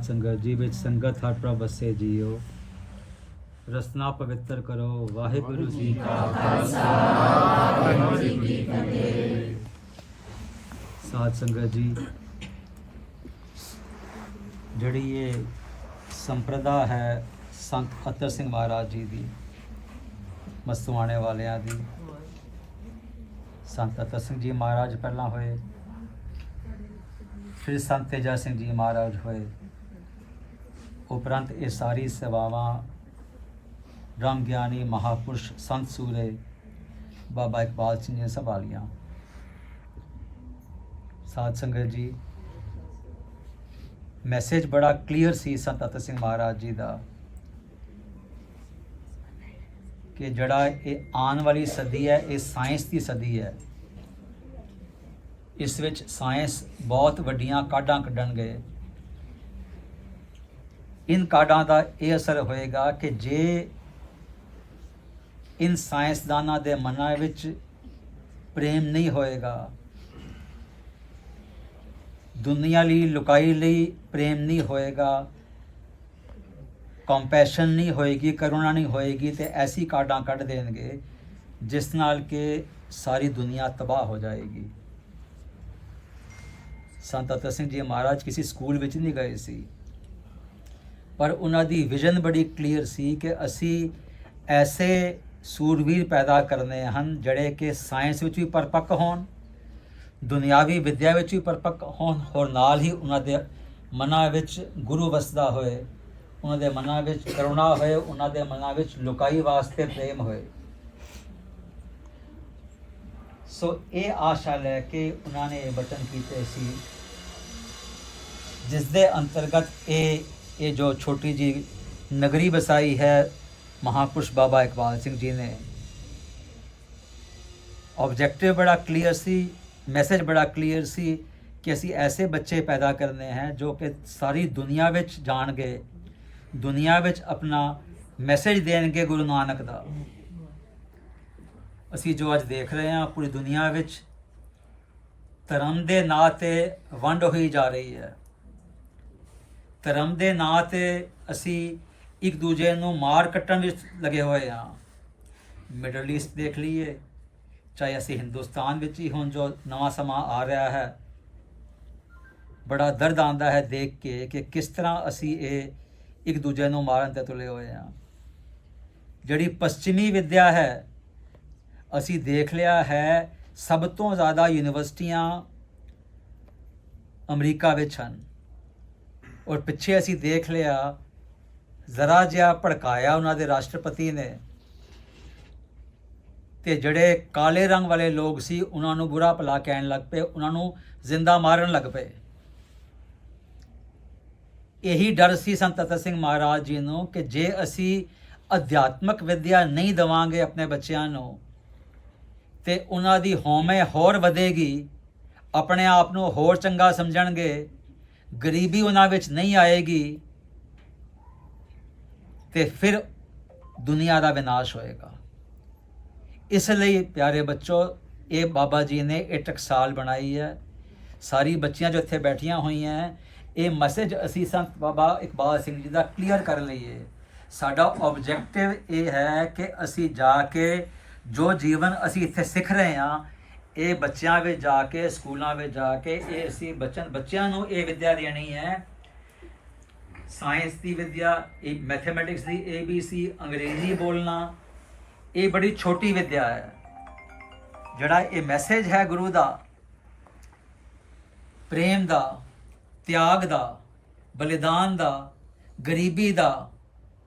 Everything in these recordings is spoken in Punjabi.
ਸੰਗਤ ਜੀ ਵਿੱਚ ਸੰਗਤ ਹਰ ਪ੍ਰਭ ਵਸੇ ਜੀਓ। ਰਸਨਾ ਪਵਿੱਤਰ ਕਰੋ। ਵਾਹਿਗੁਰੂ ਜੀ ਕਾ ਖਾਲਸਾ ਵਾਹਿਗੁਰੂ ਜੀ ਕੀ ਫਤਿਹ। ਸਾਧ ਸੰਗਤ ਜੀ, ਜਿਹੜੀ ਇਹ ਸੰਪਰਦਾ ਹੈ ਸੰਤ ਅਤਰ ਸਿੰਘ ਮਹਾਰਾਜ ਜੀ ਦੀ, ਮਸਤੂਆਣੇ ਵਾਲਿਆਂ ਦੀ। ਸੰਤ ਅਤਰ ਸਿੰਘ ਜੀ ਮਹਾਰਾਜ ਪਹਿਲਾਂ ਹੋਏ, ਫਿਰ ਸੰਤ ਤੇਜਾ ਸਿੰਘ ਜੀ ਮਹਾਰਾਜ ਹੋਏ। ਉਪਰੰਤ ਇਹ ਸਾਰੀ ਸੇਵਾਵਾਂ ਬ੍ਰਹਮ ਗਿਆਨੀ ਮਹਾਪੁਰਸ਼ ਸੰਤ ਸੂਰੇ ਬਾਬਾ ਇਕਬਾਲ ਸਿੰਘ ਜੀ ਨੇ ਸੰਭਾਲੀਆਂ। ਸਾਧ ਸੰਗਤ ਜੀ, ਮੈਸੇਜ ਬੜਾ ਕਲੀਅਰ ਸੀ ਸੰਤ ਅਤਰ ਸਿੰਘ ਮਹਾਰਾਜ ਜੀ ਦਾ ਕਿ ਜਿਹੜਾ ਇਹ ਆਉਣ ਵਾਲੀ ਸਦੀ ਹੈ, ਇਹ ਸਾਇੰਸ ਦੀ ਸਦੀ ਹੈ। ਇਸ ਵਿੱਚ ਸਾਇੰਸ ਬਹੁਤ ਵੱਡੀਆਂ ਕਾਢਾਂ ਕੱਢਣਗੇ। ਇਨ ਕਾਢਾਂ ਦਾ ਇਹ ਅਸਰ ਹੋਏਗਾ ਕਿ ਜੇ ਇਨ ਸਾਇੰਸਦਾਨਾਂ ਦੇ ਮਨਾਂ ਵਿੱਚ ਪ੍ਰੇਮ ਨਹੀਂ ਹੋਏਗਾ, ਦੁਨੀਆ ਲਈ ਲੁਕਾਈ ਲਈ ਪ੍ਰੇਮ ਨਹੀਂ ਹੋਏਗਾ, ਕੰਪੈਸ਼ਨ ਨਹੀਂ ਹੋਏਗੀ, ਕਰੁਣਾ ਨਹੀਂ ਹੋਏਗੀ, ਤੇ ਐਸੀ ਕਾਢਾਂ ਕੱਢ ਦੇਣਗੇ ਜਿਸ ਨਾਲ ਕਿ ਸਾਰੀ ਦੁਨੀਆ ਤਬਾਹ ਹੋ ਜਾਏਗੀ। ਸੰਤ ਅਤਰ ਸਿੰਘ ਜੀ ਮਹਾਰਾਜ ਕਿਸੇ ਸਕੂਲ ਵਿੱਚ ਨਹੀਂ ਗਏ ਸੀ, ਪਰ ਉਹਨਾਂ ਦੀ ਵਿਜ਼ਨ ਬੜੀ ਕਲੀਅਰ ਸੀ ਕਿ ਅਸੀਂ ਐਸੇ ਸੂਰਵੀਰ ਪੈਦਾ ਕਰਨੇ ਹਨ ਜਿਹੜੇ ਕਿ ਸਾਇੰਸ ਵਿੱਚ ਵੀ ਪਰਪੱਕ ਹੋਣ, ਦੁਨਿਆਵੀ ਵਿਦਿਆ ਵਿੱਚ ਵੀ ਪਰਪੱਕ ਹੋਣ, ਹੋਰ ਨਾਲ ਹੀ ਉਹਨਾਂ ਦੇ ਮਨਾਂ ਵਿੱਚ ਗੁਰੂ ਵਸਦਾ ਹੋਏ, ਉਹਨਾਂ ਦੇ ਮਨਾਂ ਵਿੱਚ ਕਰੁਣਾ ਹੋਏ, ਉਹਨਾਂ ਦੇ ਮਨਾਂ ਵਿੱਚ ਲੁਕਾਈ ਵਾਸਤੇ ਪ੍ਰੇਮ ਹੋਏ। ਸੋ ਇਹ ਆਸ਼ਾ ਲੈ ਕੇ ਉਹਨਾਂ ਨੇ ਵਚਨ ਕੀਤੇ ਸੀ, ਜਿਸ ਦੇ ਅੰਤਰਗਤ ਇਹ ਜੋ ਛੋਟੀ ਜੀ ਨਗਰੀ ਵਸਾਈ ਹੈ ਮਹਾਪੁਰਸ਼ ਬਾਬਾ ਇਕਬਾਲ ਸਿੰਘ ਜੀ ਨੇ। ਆਬਜੈਕਟਿਵ ਬੜਾ ਕਲੀਅਰ ਸੀ, ਮੈਸੇਜ ਬੜਾ ਕਲੀਅਰ ਸੀ ਕਿ ਅਸੀਂ ਐਸੇ ਬੱਚੇ ਪੈਦਾ ਕਰਨੇ हैं ਜੋ ਕਿ ਸਾਰੀ ਦੁਨੀਆ ਵਿੱਚ ਜਾਣਗੇ, ਦੁਨੀਆ ਵਿੱਚ ਆਪਣਾ ਮੈਸੇਜ ਦੇਣਗੇ ਗੁਰੂ ਨਾਨਕ ਦਾ। ਅਸੀਂ ਜੋ ਅੱਜ ਦੇਖ ਰਹੇ ਹਾਂ ਪੂਰੀ ਦੁਨੀਆ ਵਿੱਚ ਧਰਮ ਦੇ ਨਾਂ 'ਤੇ ਵੰਡ ਹੋਈ ਜਾ ਰਹੀ ਹੈ। ਧਰਮ ਦੇ ਨਾਂ 'ਤੇ ਅਸੀਂ ਇੱਕ ਦੂਜੇ ਨੂੰ ਮਾਰ ਕੱਟਣ ਵਿੱਚ ਲੱਗੇ ਹੋਏ ਹਾਂ। ਮਿਡਲ ਈਸਟ ਦੇਖ ਲਈਏ, ਚਾਹੇ ਅਸੀਂ ਹਿੰਦੁਸਤਾਨ ਵਿੱਚ ਹੀ ਹੁਣ ਜੋ ਨਵਾਂ ਸਮਾਂ ਆ ਰਿਹਾ ਹੈ, ਬੜਾ ਦਰਦ ਆਉਂਦਾ ਹੈ ਦੇਖ ਕੇ ਕਿ ਕਿਸ ਤਰ੍ਹਾਂ ਅਸੀਂ ਇਹ ਇੱਕ ਦੂਜੇ ਨੂੰ ਮਾਰਨ 'ਤੇ ਤੁਲੇ ਹੋਏ ਹਾਂ। ਜਿਹੜੀ ਪੱਛਮੀ ਵਿਦਿਆ ਹੈ, ਅਸੀਂ ਦੇਖ ਲਿਆ ਹੈ ਸਭ ਤੋਂ ਜ਼ਿਆਦਾ ਯੂਨੀਵਰਸਿਟੀਆਂ ਅਮਰੀਕਾ ਵਿੱਚ ਹਨ, ਔਰ ਪਿੱਛੇ ਅਸੀਂ ਦੇਖ ਲਿਆ ਜ਼ਰਾ ਜਿਹਾ ਭੜਕਾਇਆ ਉਹਨਾਂ ਦੇ ਰਾਸ਼ਟਰਪਤੀ ਨੇ, ਤੇ ਜਿਹੜੇ ਕਾਲੇ ਰੰਗ ਵਾਲੇ ਲੋਕ ਸੀ ਉਹਨਾਂ ਨੂੰ ਬੁਰਾ ਭਲਾ ਕਹਿਣ ਲੱਗ ਪਏ, ਉਹਨਾਂ ਨੂੰ ਜ਼ਿੰਦਾ ਮਾਰਨ ਲੱਗ ਪਏ। ਇਹੀ ਡਰ ਸੀ ਸੰਤ ਅਤਰ ਸਿੰਘ ਮਹਾਰਾਜ ਜੀ ਨੂੰ ਕਿ ਜੇ ਅਸੀਂ ਅਧਿਆਤਮਕ ਵਿਦਿਆ ਨਹੀਂ ਦੇਵਾਂਗੇ ਆਪਣੇ ਬੱਚਿਆਂ ਨੂੰ ਤੇ ਉਹਨਾਂ ਦੀ ਹਉਮੈ ਹੋਰ ਵਧੇਗੀ, ਆਪਣੇ ਆਪ ਨੂੰ ਹੋਰ ਚੰਗਾ ਸਮਝਣਗੇ, ਗਰੀਬੀ ਉਹਨਾਂ ਵਿੱਚ ਨਹੀਂ ਆਏਗੀ, ਤੇ ਫਿਰ ਦੁਨੀਆ ਦਾ ਵਿਨਾਸ਼ ਹੋਏਗਾ। ਇਸ ਲਈ ਪਿਆਰੇ ਬੱਚੋ, ਇਹ ਬਾਬਾ ਜੀ ਨੇ ਇਹ ਟਕਸਾਲ ਬਣਾਈ ਹੈ। ਸਾਰੀ ਬੱਚੀਆਂ ਜੋ ਇੱਥੇ ਬੈਠੀਆਂ ਹੋਈਆਂ, ਇਹ ਮੈਸੇਜ ਅਸੀਂ ਸੰਤ ਬਾਬਾ ਇਕਬਾਲ ਸਿੰਘ ਜੀ ਦਾ ਕਲੀਅਰ ਕਰ ਲਈਏ। ਸਾਡਾ ਆਬਜੈਕਟਿਵ ਇਹ ਹੈ ਕਿ ਅਸੀਂ ਜਾ ਕੇ ਜੋ ਜੀਵਨ ਅਸੀਂ ਇੱਥੇ ਸਿੱਖ ਰਹੇ ਹਾਂ, ਇਹ ਬੱਚਿਆਂ ਵਿੱਚ ਜਾ ਕੇ, ਸਕੂਲਾਂ ਵਿੱਚ ਜਾ ਕੇ ਇਹ ਅਸੀਂ ਬੱਚਿਆਂ ਨੂੰ ਇਹ ਵਿਦਿਆ ਦੇਣੀ ਹੈ। ਸਾਇੰਸ ਦੀ ਵਿਦਿਆ, ਇਹ ਮੈਥਮੈਟਿਕਸ ਦੀ ABC, ਅੰਗਰੇਜ਼ੀ ਬੋਲਣਾ, ਇਹ ਬੜੀ ਛੋਟੀ ਵਿਦਿਆ ਹੈ। ਜਿਹੜਾ ਇਹ ਮੈਸੇਜ ਹੈ ਗੁਰੂ ਦਾ, ਪ੍ਰੇਮ ਦਾ, ਤਿਆਗ ਦਾ, ਬਲੀਦਾਨ ਦਾ, ਗਰੀਬੀ ਦਾ,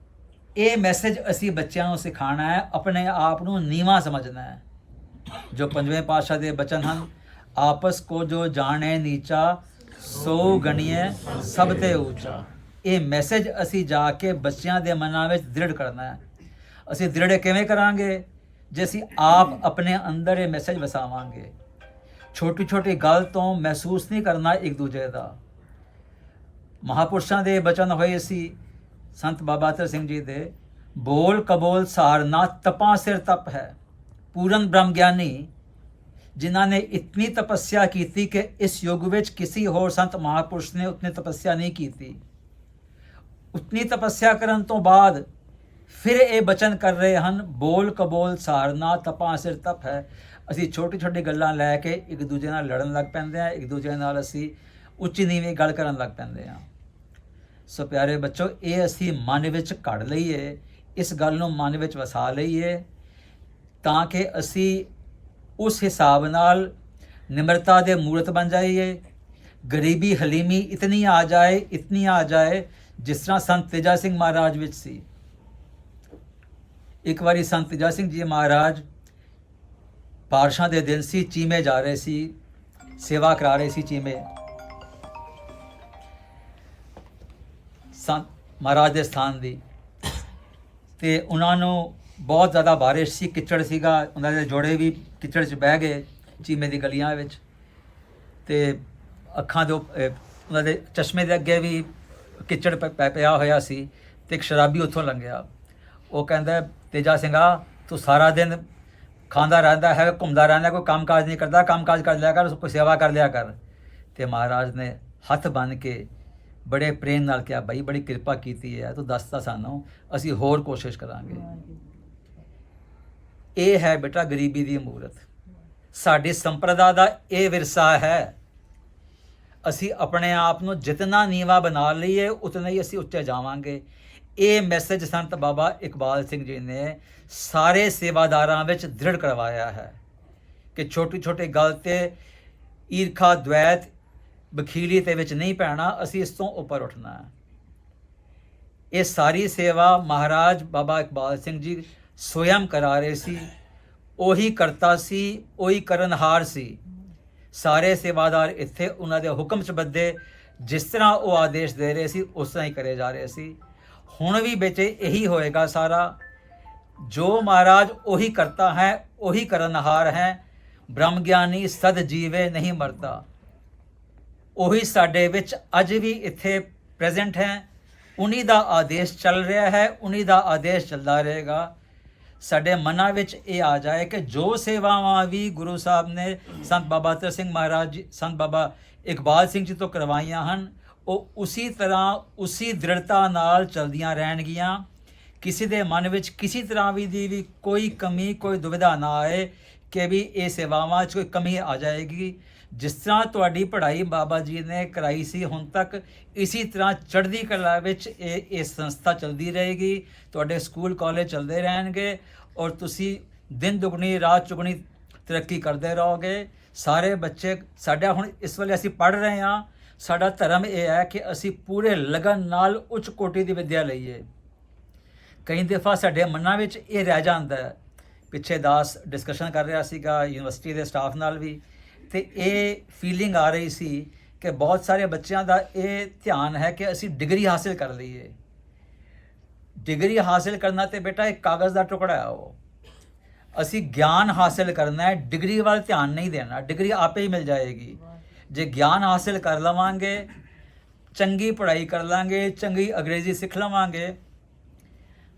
ਇਹ ਮੈਸੇਜ ਅਸੀਂ ਬੱਚਿਆਂ ਨੂੰ ਸਿਖਾਉਣਾ ਹੈ। ਆਪਣੇ ਆਪ ਨੂੰ ਨੀਵਾਂ ਸਮਝਣਾ ਹੈ। ਜੋ ਪੰਜਵੇਂ ਪਾਤਸ਼ਾਹ ਦੇ ਬਚਨ ਹਨ, ਆਪਸ ਕੋ ਜੋ ਜਾਣੇ ਨੀਚਾ ਸੋ ਗਣੀਏ ਸਭ ਤੇ ਉੱਚਾ। ਇਹ ਮੈਸੇਜ ਅਸੀਂ ਜਾ ਕੇ ਬੱਚਿਆਂ ਦੇ ਮਨਾਂ ਵਿੱਚ ਦ੍ਰਿੜ ਕਰਨਾ ਹੈ। ਅਸੀਂ ਦ੍ਰਿੜ ਕਿਵੇਂ ਕਰਾਂਗੇ? ਜੇ ਅਸੀਂ ਆਪ ਆਪਣੇ ਅੰਦਰ ਇਹ ਮੈਸੇਜ ਵਸਾਵਾਂਗੇ। ਛੋਟੀ ਛੋਟੀ ਗੱਲ ਤੋਂ ਮਹਿਸੂਸ ਨਹੀਂ ਕਰਨਾ ਇੱਕ ਦੂਜੇ ਦਾ। ਮਹਾਪੁਰਸ਼ਾਂ ਦੇ ਬਚਨ ਹੋਏ ਸੀ ਸੰਤ ਬਾਬਾ ਅਤਰ ਸਿੰਘ ਜੀ ਦੇ, ਬੋਲ ਕਬੋਲ ਸਾਰਨਾ ਤਪਾਂ ਸਿਰ ਤਪ ਹੈ। ਪੂਰਨ ਬ੍ਰਹਮ ਗਿਆਨੀ ਜਿਨ੍ਹਾਂ ਨੇ ਇਤਨੀ ਤਪੱਸਿਆ ਕੀਤੀ ਕਿ ਇਸ ਯੁੱਗ ਵਿੱਚ ਕਿਸੇ ਹੋਰ ਸੰਤ ਮਹਾਪੁਰਸ਼ ਨੇ ਉਤਨੀ ਤਪੱਸਿਆ ਨਹੀਂ ਕੀਤੀ। ਉਤਨੀ ਤਪੱਸਿਆ ਕਰਨ ਤੋਂ ਬਾਅਦ ਫਿਰ ਇਹ ਬਚਨ ਕਰ ਰਹੇ ਹਨ, ਬੋਲ ਕਬੋਲ ਸਾਰਨਾ ਤਪਾਂ ਸਿਰ ਤਪ ਹੈ। ਅਸੀਂ ਛੋਟੀ ਛੋਟੀ ਗੱਲਾਂ ਲੈ ਕੇ ਇੱਕ ਦੂਜੇ ਨਾਲ ਲੜਨ ਲੱਗ ਪੈਂਦੇ ਹਾਂ, ਇੱਕ ਦੂਜੇ ਨਾਲ ਅਸੀਂ ਉੱਚੀ ਨੀਵੀਂ ਗੱਲ ਕਰਨ ਲੱਗ ਪੈਂਦੇ ਹਾਂ। ਸੋ ਪਿਆਰੇ ਬੱਚੋ, ਇਹ ਅਸੀਂ ਮਨ ਵਿੱਚ ਘੜ ਲਈਏ, ਇਸ ਗੱਲ ਨੂੰ ਮਨ ਵਿੱਚ ਵਸਾ ਲਈਏ, ਤਾਂ ਕਿ ਅਸੀਂ ਉਸ ਹਿਸਾਬ ਨਾਲ ਨਿਮਰਤਾ ਦੇ ਮੂਰਤ ਬਣ ਜਾਈਏ। ਗਰੀਬੀ ਹਲੀਮੀ ਇਤਨੀ ਆ ਜਾਏ ਜਿਸ ਤਰ੍ਹਾਂ ਸੰਤ ਤੇਜਾ ਸਿੰਘ ਮਹਾਰਾਜ ਵਿੱਚ ਸੀ। ਇੱਕ ਵਾਰੀ ਸੰਤ ਤੇਜਾ ਸਿੰਘ ਜੀ ਮਹਾਰਾਜ ਬਾਰਿਸ਼ਾਂ ਦੇ ਦਿਨ ਸੀ, ਚੀਮੇ ਜਾ ਰਹੇ ਸੀ, ਸੇਵਾ ਕਰਾ ਰਹੇ ਸੀ ਚੀਮੇ ਸੰਤ ਮਹਾਰਾਜ ਦੇ ਸਥਾਨ ਦੀ। ਤੇ ਉਹਨਾਂ ਨੂੰ ਬਹੁਤ ਜ਼ਿਆਦਾ ਬਾਰਿਸ਼ ਸੀ, ਕਿਚੜ ਸੀਗਾ, ਉਹਨਾਂ ਦੇ ਜੋੜੇ ਵੀ ਕਿਚੜ 'ਚ ਬਹਿ ਗਏ ਚੀਮੇ ਦੀ ਗਲੀਆਂ ਵਿੱਚ। ਤੇ ਅੱਖਾਂ ਦੇ ਉਹਨਾਂ ਦੇ ਚਸ਼ਮੇ ਦੇ ਅੱਗੇ ਵੀ ਕਿਚੜ ਪਿਆ ਹੋਇਆ ਸੀ। ਤੇ ਇੱਕ ਸ਼ਰਾਬੀ ਉੱਥੋਂ ਲੰਘਿਆ। ਉਹ ਕਹਿੰਦਾ, ਤੇਜਾ ਸਿੰਘਾ, ਤੂੰ ਸਾਰਾ ਦਿਨ ਖਾਂਦਾ ਰਹਿੰਦਾ ਹੈ, ਘੁੰਮਦਾ ਰਹਿੰਦਾ, ਕੋਈ ਕੰਮ ਕਾਜ ਨਹੀਂ ਕਰਦਾ, ਕੰਮ ਕਾਜ ਕਰ ਲਿਆ ਕਰ, ਕੋਈ ਸੇਵਾ ਕਰ ਲਿਆ ਕਰ। ਤੇ ਮਹਾਰਾਜ ਨੇ ਹੱਥ ਬੰਨ੍ਹ ਕੇ ਬੜੇ ਪ੍ਰੇਮ ਨਾਲ ਕਿਹਾ, ਬਈ ਬੜੀ ਕਿਰਪਾ ਕੀਤੀ ਹੈ, ਤੂੰ ਦੱਸਤਾ ਸਾਨੂੰ, ਅਸੀਂ ਹੋਰ ਕੋਸ਼ਿਸ਼ ਕਰਾਂਗੇ। ਇਹ ਹੈ ਬੇਟਾ ਗਰੀਬੀ ਦੀ ਮੂਰਤ। ਸਾਡੀ ਸੰਪਰਦਾ ਦਾ ਇਹ ਵਿਰਸਾ ਹੈ। ਅਸੀਂ ਆਪਣੇ ਆਪ ਨੂੰ ਜਿਤਨਾ ਨੀਵਾ ਬਣਾ ਲਈਏ ਉਤਨਾ ਹੀ ਅਸੀਂ ਉੱਚੇ ਜਾਵਾਂਗੇ। ਇਹ ਮੈਸੇਜ ਸੰਤ ਬਾਬਾ ਇਕਬਾਲ ਸਿੰਘ ਜੀ ਨੇ ਸਾਰੇ ਸੇਵਾਦਾਰਾਂ ਵਿੱਚ ਦ੍ਰਿੜ ਕਰਵਾਇਆ ਹੈ ਕਿ ਛੋਟੀ ਛੋਟੀ ਗੱਲ ਤੇ ਈਰਖਾ, ਦ્વੈਤ, ਬਖੀਲੀ ਤੇ ਵਿੱਚ ਨਹੀਂ ਪੈਣਾ, ਅਸੀਂ ਇਸ ਤੋਂ ਉੱਪਰ ਉੱਠਣਾ ਹੈ। ਇਹ ਸਾਰੀ ਸੇਵਾ ਮਹਾਰਾਜ ਬਾਬਾ ਇਕਬਾਲ ਸਿੰਘ ਜੀ ਸਵਯੰ ਕਰਾ ਰਹੇ ਸੀ। ਉਹੀ ਕਰਤਾ ਸੀ, ਉਹੀ ਕਰਨਹਾਰ ਸੀ। ਸਾਰੇ ਸੇਵਾਦਾਰ ਇੱਥੇ ਉਹਨਾਂ ਦੇ ਹੁਕਮ 'ਚ ਬੱਧੇ, ਜਿਸ ਤਰ੍ਹਾਂ ਉਹ ਆਦੇਸ਼ ਦੇ ਰਹੇ ਸੀ ਉਸ ਤਰ੍ਹਾਂ ਹੀ ਕਰੇ ਜਾ ਰਹੇ ਸੀ। ਹੁਣ ਵੀ ਵਿੱਚ ਇਹੀ ਹੋਏਗਾ ਸਾਰਾ। ਜੋ ਮਹਾਰਾਜ ਉਹੀ ਕਰਤਾ ਹੈ, ਉਹੀ ਕਰਨਹਾਰ ਹੈ। ਬ੍ਰਹਮ ਗਿਆਨੀ ਸਦ ਜੀਵੇ ਨਹੀਂ ਮਰਦਾ। ਉਹੀ ਸਾਡੇ ਵਿੱਚ ਅੱਜ ਵੀ ਇੱਥੇ ਪ੍ਰੈਜ਼ੈਂਟ ਹੈ। ਉਨੀ ਦਾ ਆਦੇਸ਼ ਚੱਲ ਰਿਹਾ ਹੈ, ਉਨੀ ਦਾ ਆਦੇਸ਼ ਚੱਲਦਾ ਰਹੇਗਾ। ਸਾਡੇ ਮਨਾਂ ਵਿੱਚ ਇਹ ਆ ਜਾਏ ਕਿ ਜੋ ਸੇਵਾਵਾਂ ਵੀ ਗੁਰੂ ਸਾਹਿਬ ਨੇ ਸੰਤ ਬਾਬਾ ਅਤਰ ਸਿੰਘ ਮਹਾਰਾਜ ਜੀ, ਸੰਤ ਬਾਬਾ ਇਕਬਾਲ ਸਿੰਘ ਜੀ ਤੋਂ ਕਰਵਾਈਆਂ ਹਨ, ਉਹ ਉਸੀ ਤਰ੍ਹਾਂ ਉਸੀ ਦ੍ਰਿੜਤਾ ਨਾਲ ਚਲਦੀਆਂ ਰਹਿਣਗੀਆਂ। ਕਿਸੇ ਦੇ ਮਨ ਵਿੱਚ ਕਿਸੇ ਤਰ੍ਹਾਂ ਦੀ ਵੀ ਕੋਈ ਕਮੀ, ਕੋਈ ਦੁਵਿਧਾ ਨਾ ਆਏ ਕਿ ਵੀ ਇਹ ਸੇਵਾਵਾਂ 'ਚ ਕੋਈ ਕਮੀ ਆ ਜਾਏਗੀ। ਜਿਸ ਤਰ੍ਹਾਂ ਤੁਹਾਡੀ ਪੜ੍ਹਾਈ ਬਾਬਾ ਜੀ ਨੇ ਕਰਾਈ ਸੀ ਹੁਣ ਤੱਕ, ਇਸੇ ਤਰ੍ਹਾਂ ਚੜ੍ਹਦੀ ਕਲਾ ਵਿੱਚ ਇਹ ਸੰਸਥਾ ਚੱਲਦੀ ਰਹੇਗੀ। ਤੁਹਾਡੇ ਸਕੂਲ ਕਾਲਜ ਚੱਲਦੇ ਰਹਿਣਗੇ ਔਰ ਤੁਸੀਂ ਦਿਨ ਦੁਗਣੀ ਰਾਤ ਚੁਗਣੀ ਤਰੱਕੀ ਕਰਦੇ ਰਹੋਗੇ। ਸਾਰੇ ਬੱਚੇ ਸਾਡਾ ਹੁਣ ਇਸ ਵੇਲੇ ਅਸੀਂ ਪੜ੍ਹ ਰਹੇ ਹਾਂ, ਸਾਡਾ ਧਰਮ ਇਹ ਹੈ ਕਿ ਅਸੀਂ ਪੂਰੇ ਲਗਨ ਨਾਲ ਉੱਚ ਕੋਟੀ ਦੀ ਵਿੱਦਿਆ ਲਈਏ। ਕਈ ਦਫਾ ਸਾਡੇ ਮਨਾਂ ਵਿੱਚ ਇਹ ਰਹਿ ਜਾਂਦਾ ਹੈ। ਪਿੱਛੇ ਦਾਸ ਡਿਸਕਸ਼ਨ ਕਰ ਰਿਹਾ ਸੀਗਾ ਯੂਨੀਵਰਸਿਟੀ ਦੇ ਸਟਾਫ ਨਾਲ ਵੀ, ਤੇ ਇਹ ਫੀਲਿੰਗ ਆ ਰਹੀ ਸੀ ਕਿ ਬਹੁਤ ਸਾਰੇ ਬੱਚਿਆਂ ਦਾ ਇਹ ਧਿਆਨ ਹੈ ਕਿ ਅਸੀਂ ਡਿਗਰੀ ਹਾਸਿਲ ਕਰ ਲਈਏ। ਡਿਗਰੀ ਹਾਸਿਲ ਕਰਨਾ ਤੇ ਬੇਟਾ ਇੱਕ ਕਾਗਜ਼ ਦਾ ਟੁਕੜਾ ਹੈ। ਉਹ ਅਸੀਂ ਗਿਆਨ ਹਾਸਿਲ ਕਰਨਾ ਹੈ, ਡਿਗਰੀ ਵੱਲ ਧਿਆਨ ਨਹੀਂ ਦੇਣਾ। ਡਿਗਰੀ ਆਪੇ ਹੀ ਮਿਲ ਜਾਏਗੀ। ਜੇ ਗਿਆਨ ਹਾਸਿਲ ਕਰ ਲਵਾਂਗੇ, ਚੰਗੀ ਪੜ੍ਹਾਈ ਕਰ ਲਾਂਗੇ, ਚੰਗੀ ਅੰਗਰੇਜ਼ੀ ਸਿੱਖ ਲਵਾਂਗੇ।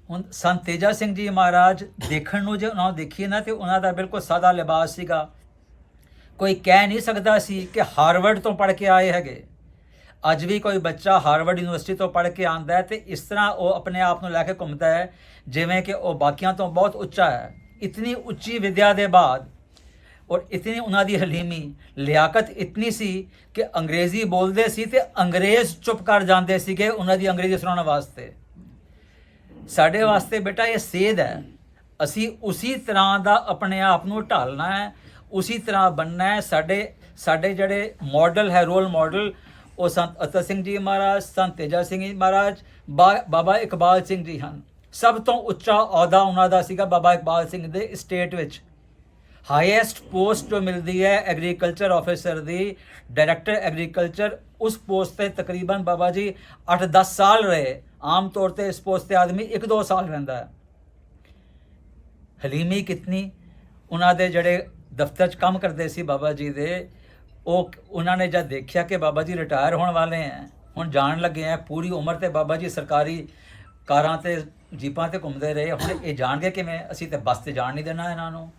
ਹੁਣ ਸੰਤ ਤੇਜਾ ਸਿੰਘ ਜੀ ਮਹਾਰਾਜ ਦੇਖਣ ਨੂੰ ਜੇ ਉਹਨਾਂ ਨੂੰ ਦੇਖੀਏ ਨਾ ਤੇ ਉਹਨਾਂ ਦਾ ਬਿਲਕੁਲ ਸਾਦਾ ਲਿਬਾਸ ਸੀਗਾ। ਕੋਈ ਕਹਿ ਨਹੀਂ ਸਕਦਾ ਸੀ ਕਿ ਹਾਰਵਰਡ ਤੋਂ ਪੜ੍ਹ ਕੇ ਆਏ ਹੈਗੇ। ਅੱਜ ਵੀ ਕੋਈ ਬੱਚਾ ਹਾਰਵਰਡ ਯੂਨੀਵਰਸਿਟੀ ਤੋਂ ਪੜ੍ਹ ਕੇ ਆਉਂਦਾ ਹੈ ਤੇ ਇਸ ਤਰ੍ਹਾਂ ਉਹ ਆਪਣੇ ਆਪ ਨੂੰ ਲੈ ਕੇ ਘੁੰਮਦਾ ਹੈ ਜਿਵੇਂ ਕਿ ਉਹ ਬਾਕੀਆਂ ਤੋਂ ਬਹੁਤ ਉੱਚਾ ਹੈ। ਇਤਨੀ ਉੱਚੀ ਵਿਦਿਆ ਦੇ ਬਾਅਦ ਔਰ ਇਤਨੀ ਉਹਨਾਂ ਦੀ ਹਲੀਮੀ, ਲਿਆਕਤ ਇਤਨੀ ਸੀ ਕਿ ਅੰਗਰੇਜ਼ੀ ਬੋਲਦੇ ਸੀ ਤੇ ਅੰਗਰੇਜ਼ ਚੁੱਪ ਕਰ ਜਾਂਦੇ ਸੀਗੇ ਉਹਨਾਂ ਦੀ ਅੰਗਰੇਜ਼ੀ ਸੁਣਾਉਣ ਵਾਸਤੇ। ਸਾਡੇ ਵਾਸਤੇ ਬੇਟਾ ਇਹ ਸੇਧ ਹੈ। ਅਸੀਂ ਉਸੀ ਤਰ੍ਹਾਂ ਦਾ ਆਪਣੇ ਆਪ ਨੂੰ ਢਾਲਣਾ ਹੈ, ਉਸੀ ਤਰ੍ਹਾਂ ਬਣਨਾ ਹੈ। ਸਾਡੇ ਜਿਹੜੇ ਮਾਡਲ ਹੈ, ਰੋਲ ਮਾਡਲ, ਉਹ ਸੰਤ ਅਤਰ ਸਿੰਘ ਜੀ ਮਹਾਰਾਜ, ਸੰਤ ਤੇਜਾ ਸਿੰਘ ਜੀ ਮਹਾਰਾਜ, ਬਾਬਾ ਇਕਬਾਲ ਸਿੰਘ ਜੀ ਹਨ। ਸਭ ਤੋਂ ਉੱਚਾ ਅਹੁਦਾ ਉਹਨਾਂ ਦਾ ਸੀਗਾ ਬਾਬਾ ਇਕਬਾਲ ਸਿੰਘ ਦੇ ਸਟੇਟ ਵਿੱਚ। ਹਾਈਐਸਟ ਪੋਸਟ ਜੋ ਮਿਲਦੀ ਹੈ ਐਗਰੀਕਲਚਰ ਆਫਿਸਰ ਦੀ, ਡਾਇਰੈਕਟਰ ਐਗਰੀਕਲਚਰ, ਉਸ ਪੋਸਟ ਤੇ ਤਕਰੀਬਨ ਬਾਬਾ ਜੀ 8-10 ਸਾਲ ਰਹੇ। ਆਮ ਤੌਰ ਤੇ ਇਸ ਪੋਸਟ ਤੇ ਆਦਮੀ 1-2 ਸਾਲ ਰਹਿੰਦਾ ਹੈ। ਹਲੀਮੀ ਕਿਤਨੀ। ਉਹਨਾਂ ਦੇ ਜਿਹੜੇ ਦਫ਼ਤਰ 'ਚ ਕੰਮ ਕਰਦੇ ਸੀ ਬਾਬਾ ਜੀ ਦੇ, ਉਹਨਾਂ ਨੇ ਜਦ ਦੇਖਿਆ ਕਿ ਬਾਬਾ ਜੀ ਰਿਟਾਇਰ ਹੋਣ ਵਾਲੇ ਹੈ, ਹੁਣ ਜਾਣ ਲੱਗੇ ਹੈ, ਪੂਰੀ ਉਮਰ ਤੇ ਬਾਬਾ ਜੀ ਸਰਕਾਰੀ ਕਾਰਾਂ ਤੇ ਜੀਪਾਂ ਤੇ ਘੁੰਮਦੇ ਰਹੇ, ਹੁਣ ਇਹ ਜਾਣਗੇ ਕਿਵੇਂ? ਅਸੀਂ ਤੇ ਬੱਸ ਤੇ ਜਾਣ ਨਹੀਂ ਦੇਣਾ ਇਹਨਾਂ ਨੂੰ।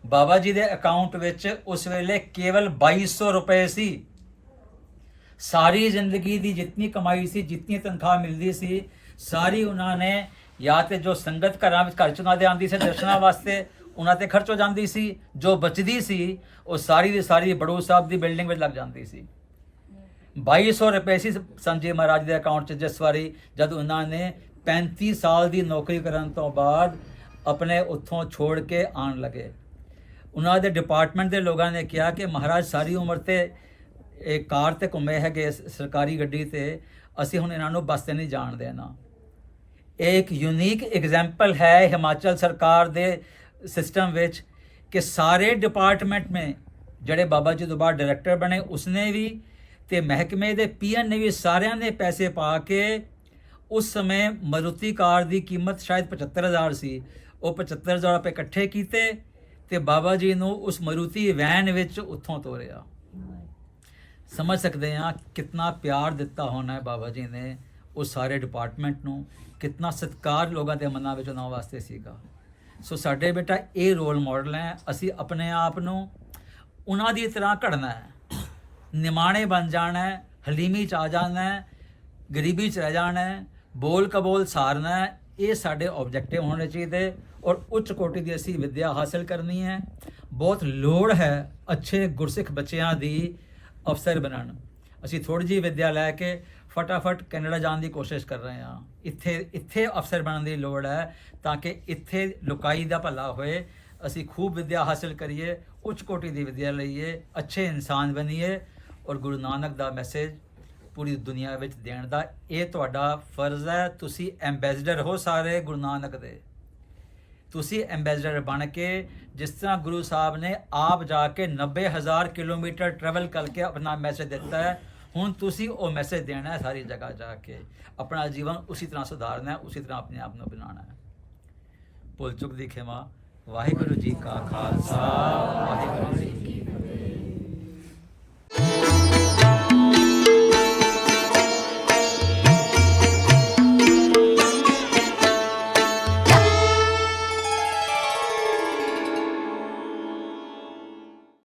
ਬਾਬਾ ਜੀ ਦੇ ਅਕਾਊਂਟ ਵਿੱਚ ਉਸ ਵੇਲੇ ਕੇਵਲ 2200 ਰੁਪਏ ਸੀ। ਸਾਰੀ ਜ਼ਿੰਦਗੀ ਦੀ ਜਿੰਨੀ ਕਮਾਈ ਸੀ, ਜਿੰਨੀ ਤਨਖਾਹ ਮਿਲਦੀ ਸੀ, ਸਾਰੀ ਉਹਨਾਂ ਨੇ ਜਾਂ ਤੇ ਜੋ ਸੰਗਤ ਘਰਾਂ ਵਿੱਚ ਘਰ 'ਚ ਉਹਨਾਂ ਦੇ ਆਉਂਦੀ ਸੀ ਦਰਸ਼ਨਾਂ ਵਾਸਤੇ, ਉਹਨਾਂ ਤੇ ਖਰਚ ਹੋ ਜਾਂਦੀ ਸੀ। ਜੋ ਬਚਦੀ ਸੀ ਉਹ ਸਾਰੀ ਦੀ ਸਾਰੀ ਬੜੂ ਸਾਹਿਬ ਦੀ ਬਿਲਡਿੰਗ ਵਿੱਚ ਲੱਗ ਜਾਂਦੀ ਸੀ। 2200 ਰੁਪਏ ਸੀ ਸੰਜੇ ਮਹਾਰਾਜ ਦੇ ਅਕਾਊਂਟ 'ਚ ਜਿਸ ਵਾਰੀ ਜਦ ਉਹਨਾਂ ਨੇ 35 ਸਾਲ ਦੀ ਨੌਕਰੀ ਕਰਨ ਤੋਂ ਬਾਅਦ ਆਪਣੇ ਉੱਥੋਂ ਛੋੜ ਕੇ ਆਉਣ ਲੱਗੇ। ਉਹਨਾਂ ਦੇ ਡਿਪਾਰਟਮੈਂਟ ਦੇ ਲੋਕਾਂ ਨੇ ਕਿਹਾ ਕਿ ਮਹਾਰਾਜ ਸਾਰੀ ਉਮਰ ਤੇ ਇਹ ਕਾਰ ਤੇ ਘੁੰਮੇ ਹੈਗੇ ਸਰਕਾਰੀ ਗੱਡੀ ਤੇ, ਅਸੀਂ ਹੁਣ ਇਹਨਾਂ ਨੂੰ ਬੱਸ ਤੇ ਨਹੀਂ ਜਾਣ ਦੇਣਾ। ਇਹ ਇੱਕ ਯੂਨੀਕ ਐਗਜ਼ਾਮਪਲ ਹੈ ਹਿਮਾਚਲ ਸਰਕਾਰ ਦੇ ਸਿਸਟਮ ਵਿੱਚ ਕਿ ਸਾਰੇ ਡਿਪਾਰਟਮੈਂਟ में ਜਿਹੜੇ ਬਾਬਾ ਜੀ ਤੋਂ ਬਾਅਦ ਡਾਇਰੈਕਟਰ ਬਣੇ ਉਸਨੇ ਵੀ ਤੇ ਮਹਿਕਮੇ ਦੇ ਪੀਐਨ ਨੇ ਵੀ ਸਾਰਿਆਂ ਨੇ ਪੈਸੇ ਪਾ ਕੇ ਉਸ ਸਮੇਂ ਮਾਰੂਤੀ ਕਾਰ ਦੀ ਕੀਮਤ ਸ਼ਾਇਦ 75000 ਸੀ, ਉਹ 75000 ਰੁਪਏ ਇਕੱਠੇ ਕੀਤੇ ਤੇ ਬਾਬਾ ਜੀ ਨੂੰ ਉਸ ਮਾਰੂਤੀ ਵੈਨ ਵਿੱਚ ਉੱਥੋਂ ਤੋਰਿਆ। ਸਮਝ ਸਕਦੇ ਹਾਂ ਕਿੰਨਾ ਪਿਆਰ ਦਿੱਤਾ ਹੋਣਾ ਹੈ ਬਾਬਾ ਜੀ ਨੇ ਉਸ ਸਾਰੇ ਡਿਪਾਰਟਮੈਂਟ ਨੂੰ, ਕਿੰਨਾ ਸਤਿਕਾਰ ਲੋਕਾਂ ਦੇ ਮਨਾਂ ਵਿੱਚ ਉਹਨਾਂ ਵਾਸਤੇ ਸੀਗਾ। ਸੋ ਸਾਡੇ ਬੇਟਾ ਇਹ ਰੋਲ ਮਾਡਲ ਹੈ। ਅਸੀਂ ਆਪਣੇ ਆਪ ਨੂੰ ਉਹਨਾਂ ਦੀ ਤਰ੍ਹਾਂ ਘੜਨਾ ਹੈ, ਨਿਮਾਣੇ ਬਣ ਜਾਣਾ ਹੈ, ਹਲੀਮੀ 'ਚ ਆ ਜਾਣਾ ਹੈ, ਗਰੀਬੀ 'ਚ ਰਹਿ ਜਾਣਾ ਹੈ, ਬੋਲ ਕਬੋਲ ਸਾਰਨਾ ਹੈ। ਇਹ ਸਾਡੇ ਆਬਜੈਕਟਿਵ ਹੋਣੇ ਚਾਹੀਦੇ ਔਰ ਉੱਚ ਕੋਟੀ ਦੀ ਅਸੀਂ ਵਿੱਦਿਆ ਹਾਸਲ ਕਰਨੀ ਹੈ। ਬਹੁਤ ਲੋੜ ਹੈ ਅੱਛੇ ਗੁਰਸਿੱਖ ਬੱਚਿਆਂ ਦੀ ਅਫਸਰ ਬਣਨ। ਅਸੀਂ ਥੋੜ੍ਹੀ ਜਿਹੀ ਵਿੱਦਿਆ ਲੈ ਕੇ ਫਟਾਫਟ ਕੈਨੇਡਾ ਜਾਣ ਦੀ ਕੋਸ਼ਿਸ਼ ਕਰ ਰਹੇ ਹਾਂ। ਇੱਥੇ ਅਫਸਰ ਬਣਨ ਦੀ ਲੋੜ ਹੈ ਤਾਂ ਕਿ ਇੱਥੇ ਲੋਕਾਈ ਦਾ ਭਲਾ ਹੋਏ। ਅਸੀਂ ਖੂਬ ਵਿੱਦਿਆ ਹਾਸਲ ਕਰੀਏ, ਉੱਚ ਕੋਟੀ ਦੀ ਵਿੱਦਿਆ ਲਈਏ, ਅੱਛੇ ਇਨਸਾਨ ਬਣੀਏ ਔਰ ਗੁਰੂ ਨਾਨਕ ਦਾ ਮੈਸੇਜ ਪੂਰੀ ਦੁਨੀਆ ਵਿੱਚ ਦੇਣ ਦਾ ਇਹ ਤੁਹਾਡਾ ਫਰਜ਼ ਹੈ। ਤੁਸੀਂ ਐਂਬੈਸਡਰ ਹੋ ਸਾਰੇ ਗੁਰੂ ਨਾਨਕ ਦੇ। ਤੁਸੀਂ ਐਂਬੈਸਡਰ ਬਣ ਕੇ ਜਿਸ ਤਰ੍ਹਾਂ ਗੁਰੂ ਸਾਹਿਬ ਨੇ ਆਪ ਜਾ ਕੇ 90,000 ਕਿਲੋਮੀਟਰ ਟਰੈਵਲ ਕਰਕੇ ਆਪਣਾ ਮੈਸੇਜ ਦਿੱਤਾ ਹੈ, ਹੁਣ ਤੁਸੀਂ ਉਹ ਮੈਸੇਜ ਦੇਣਾ ਹੈ ਸਾਰੀ ਜਗ੍ਹਾ ਜਾ ਕੇ। ਆਪਣਾ ਜੀਵਨ ਉਸੇ ਤਰ੍ਹਾਂ ਸੁਧਾਰਨਾ ਹੈ, ਉਸੇ ਤਰ੍ਹਾਂ ਆਪਣੇ ਆਪ ਨੂੰ ਬਣਾਉਣਾ ਹੈ। ਭੁੱਲ ਚੁੱਕ ਦੀ ਖਿਮਾ। ਵਾਹਿਗੁਰੂ ਜੀ ਕਾ ਖਾਲਸਾ, ਵਾਹਿਗੁਰੂ ਜੀ ਕੀ